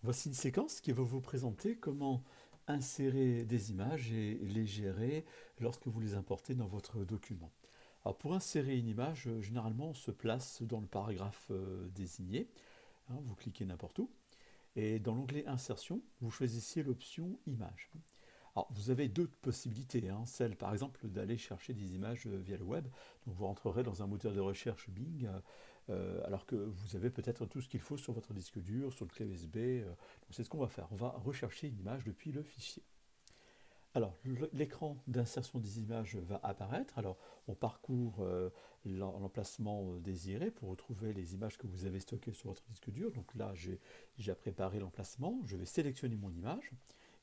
Voici une séquence qui va vous présenter comment insérer des images et les gérer lorsque vous les importez dans votre document. Alors pour insérer une image, généralement on se place dans le paragraphe désigné, hein, vous cliquez n'importe où, et dans l'onglet Insertion, vous choisissez l'option Images. Alors, vous avez deux possibilités, hein. Celle par exemple d'aller chercher des images via le web. Donc vous rentrerez dans un moteur de recherche Bing, alors que vous avez peut-être tout ce qu'il faut sur votre disque dur, sur le clé USB. Donc c'est ce qu'on va faire. On va rechercher une image depuis le fichier. Alors, l'écran d'insertion des images va apparaître. Alors, on parcourt l'emplacement désiré pour retrouver les images que vous avez stockées sur votre disque dur. Donc là, j'ai déjà préparé l'emplacement. Je vais sélectionner mon image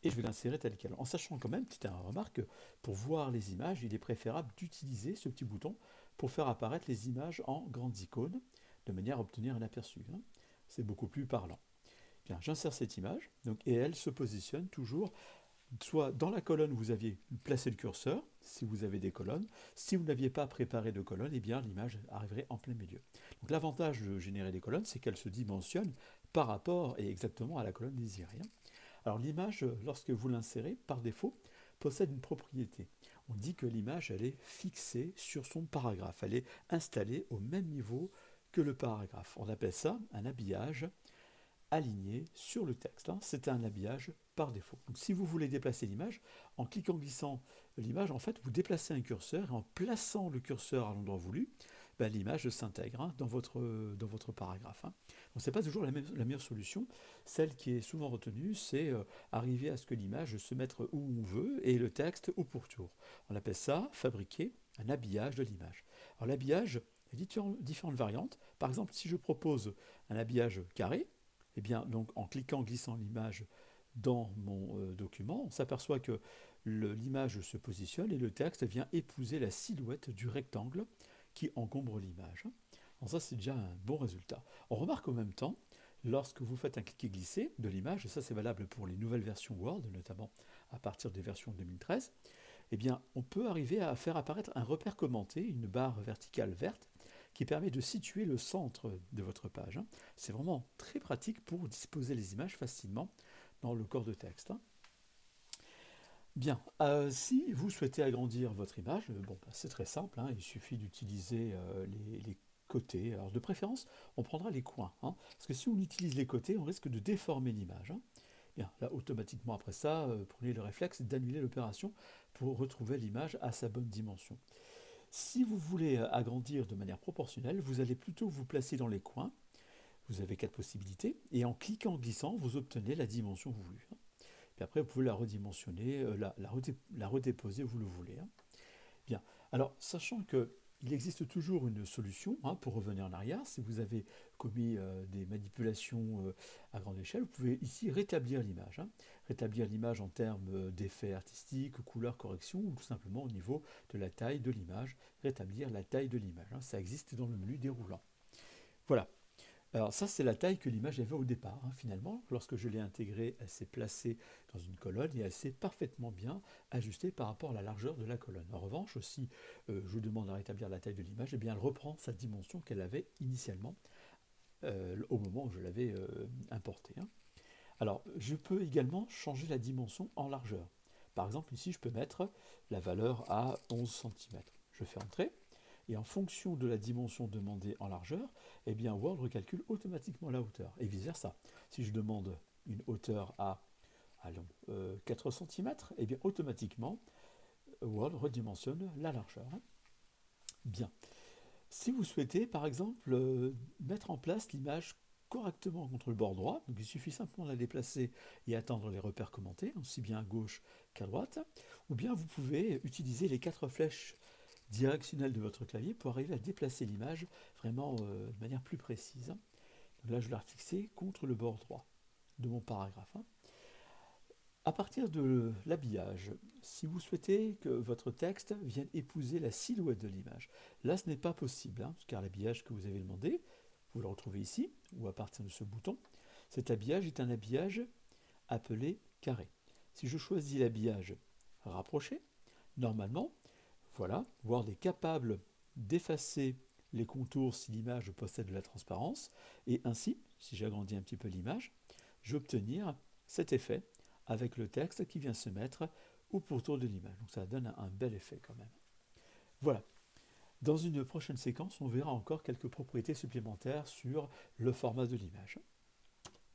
et je vais l'insérer telle qu'elle. En sachant quand même, petite remarque, pour voir les images, il est préférable d'utiliser ce petit bouton pour faire apparaître les images en grandes icônes, de manière à obtenir un aperçu, hein. C'est beaucoup plus parlant. Bien, j'insère cette image, donc, et elle se positionne toujours soit dans la colonne où vous aviez placé le curseur, si vous avez des colonnes. Si vous n'aviez pas préparé de colonnes, eh bien l'image arriverait en plein milieu. Donc l'avantage de générer des colonnes, c'est qu'elles se dimensionnent par rapport et exactement à la colonne désirée. Alors l'image, lorsque vous l'insérez, par défaut, possède une propriété. On dit que l'image, elle est fixée sur son paragraphe, elle est installée au même niveau que le paragraphe. On appelle ça un habillage aligné sur le texte, hein. C'est un habillage par défaut. Donc si vous voulez déplacer l'image, en cliquant, glissant l'image, en fait, vous déplacez un curseur et en plaçant le curseur à l'endroit voulu, ben, l'image s'intègre, hein, dans votre paragraphe, hein. Donc c'est pas toujours la meilleure solution. Celle qui est souvent retenue, c'est arriver à ce que l'image se mette où on veut et le texte au pourtour. On appelle ça fabriquer un habillage de l'image. Alors l'habillage, il y a différentes variantes. Par exemple, si je propose un habillage carré, eh bien, donc, en cliquant, glissant l'image dans mon document, on s'aperçoit que l'image se positionne et le texte vient épouser la silhouette du rectangle qui encombre l'image. Donc ça, c'est déjà un bon résultat. On remarque en même temps, lorsque vous faites un cliquer-glisser de l'image, et ça c'est valable pour les nouvelles versions Word, notamment à partir des versions 2013, eh bien, on peut arriver à faire apparaître un repère commenté, une barre verticale verte, qui permet de situer le centre de votre page, hein. C'est vraiment très pratique pour disposer les images facilement dans le corps de texte, hein. Bien, si vous souhaitez agrandir votre image, bon, bah, c'est très simple, hein, il suffit d'utiliser les côtés. Alors de préférence, on prendra les coins, hein, parce que si on utilise les côtés, on risque de déformer l'image, hein. Bien, là, automatiquement après ça, prenez le réflexe d'annuler l'opération pour retrouver l'image à sa bonne dimension. Si vous voulez agrandir de manière proportionnelle, vous allez plutôt vous placer dans les coins. Vous avez quatre possibilités, et en cliquant, en glissant, vous obtenez la dimension voulue, hein. Puis après, vous pouvez la redimensionner, la redéposer où vous le voulez, hein. Bien. Alors, sachant que il existe toujours une solution, hein, pour revenir en arrière. Si vous avez commis des manipulations à grande échelle, vous pouvez ici rétablir l'image, hein. Rétablir l'image en termes d'effets artistiques, couleurs, correction, ou tout simplement au niveau de la taille de l'image, rétablir la taille de l'image, hein. Ça existe dans le menu déroulant. Voilà. Alors ça, c'est la taille que l'image avait au départ, hein, finalement. Lorsque je l'ai intégrée, elle s'est placée dans une colonne et elle s'est parfaitement bien ajustée par rapport à la largeur de la colonne. En revanche, si je vous demande à rétablir la taille de l'image, eh bien elle reprend sa dimension qu'elle avait initialement au moment où je l'avais importée, hein. Alors, je peux également changer la dimension en largeur. Par exemple, ici, je peux mettre la valeur à 11 cm. Je fais entrer. Et en fonction de la dimension demandée en largeur, eh bien Word recalcule automatiquement la hauteur, et vice-versa. Si je demande une hauteur à allons, 4 cm, eh bien automatiquement Word redimensionne la largeur, hein. Bien. Si vous souhaitez, par exemple, mettre en place l'image correctement contre le bord droit, donc il suffit simplement de la déplacer et attendre les repères commentés, aussi bien à gauche qu'à droite, ou bien vous pouvez utiliser les quatre flèches directionnelle de votre clavier pour arriver à déplacer l'image vraiment de manière plus précise. Donc là, je l'ai refixé contre le bord droit de mon paragraphe, hein. À partir de l'habillage, si vous souhaitez que votre texte vienne épouser la silhouette de l'image, là ce n'est pas possible, hein, car l'habillage que vous avez demandé, vous le retrouvez ici, ou à partir de ce bouton. Cet habillage est un habillage appelé carré. Si je choisis l'habillage rapproché, normalement, voilà, Word est capable d'effacer les contours si l'image possède de la transparence, et ainsi, si j'agrandis un petit peu l'image, je vais obtenir cet effet avec le texte qui vient se mettre au pourtour de l'image. Donc ça donne un bel effet quand même. Voilà. Dans une prochaine séquence, on verra encore quelques propriétés supplémentaires sur le format de l'image.